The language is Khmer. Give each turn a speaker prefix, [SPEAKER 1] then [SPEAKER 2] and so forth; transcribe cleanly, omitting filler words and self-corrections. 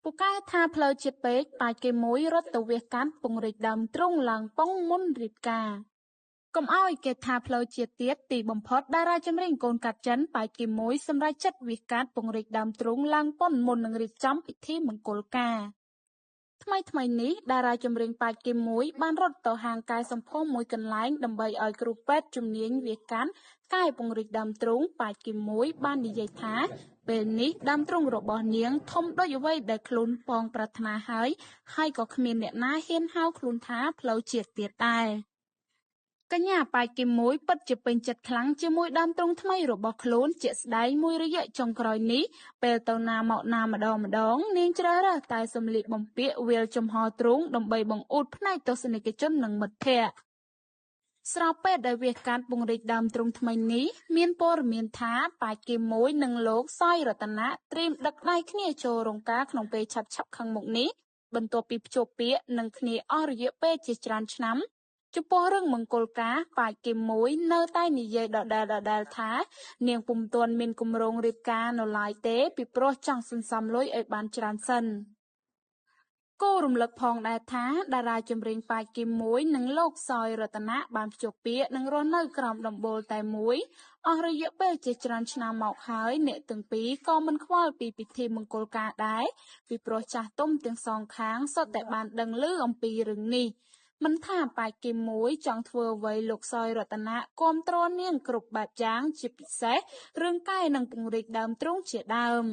[SPEAKER 1] ពូកែថាផ្លូវជាតិពេកបាច់គេមួយរត់ទៅវាកាត់ពង្រីកដើមទ្រូងឡើងប៉ុងមុនរៀបការកុំឲ្យគេថាផ្លូវជាតិទៀតទីបំផុតតារាចម្រៀងកូនកាត់ចិនបាច់គេមួយសម្រាប់ចិត្តវាកាត់ពង្រីកដើមទ្រូងឡើងប៉ុនមុននឹងរៀបចំពិធីមង្គលការថ្មីនេះតារាចម្រៀងប៉ាច់គីមួយបានរត់ទៅហាងកែសម្ផស្សមួយកន្លែងដើម្បីឲ្យគ្រូពេទ្យជំនាញវាកាត់កែពង្រីកដើមទ្រូងប៉ាច់គីមួយបាននិយាយថាពេលនេះដើមទ្រូងរបស់នាងធំដូចអ្វីដែលខ្លួនបងប្រាថ្នាហើយក៏គ្មានអ្នកណាហ៊ានហៅខ្លួនថាផ្លូវជាតិទៀតដែរកញ្ញាប៉ាច់គីមួយពិតជាពេញចិត្តខ្លាំងជាមួយដើមទ្រូងថ្មីរបស់ខ្លួនជាក់ស្ដែងមួយរយៈចុងក្រោយនេះពេលទៅណាមកណាម្ដងនាងជ្រើសរើសតែសម្លៀកបំពាក់វាលចំហទ្រូងដើម្បីបង្អួតផ្នែកទស្សនិកជននិងមិត្តភ័ក្តិស្របពេលដែលវាកាត់ពង្រីកដើមទ្រូងថ្មីនេះមានព័ត៌មានថាប៉ាច់គីមួយនិងលោកសយរតនៈត្រៀមដឹកដៃគ្នាចូលរោងការក្នុងពេលឆាប់ខាងមុខនេះបន្ទាប់ពីភ្ជាប់ពាក្យនឹងគ្នាអស់រយៈពេលជាច្រើនឆ្នាំចំពោះរឿងមង្គលការប៉ាច់គីមួយនៅតែនិយាយដដែលថានាងពុំទាន់មានគម្រោងរៀបការនៅឡើយទេពីព្រោះចង់សន្សំលុយឲ្យបានច្រើនសិនគូរំលឹកផងដែរថាតារាចម្រៀងប៉ាច់គីមួយនិងលោកសយរតនៈបានភ្ជាប់ពាក្យនិងរស់នៅក្រោមដំបូលតែមួយអស់រយៈពេលជាច្រើនឆ្នាំមកហើយអ្នកទាំងពីរក៏មិនខ្វល់ពីពិធីមង្គលការដែរពីព្រោះចាស់ទុំទាំងសងខាងសុទ្ធតែបានដឹងឮអំពីរឿងនេះមិនថាប៉ាច់គីមួយចង់ធ្វើអ្វីលោកសយរតនៈគាំទ្រនាងគ្រប់បែបយ៉ាងជាពិសេសរឿងកែនិងពង្រីកដើមទ្រូងជាដើម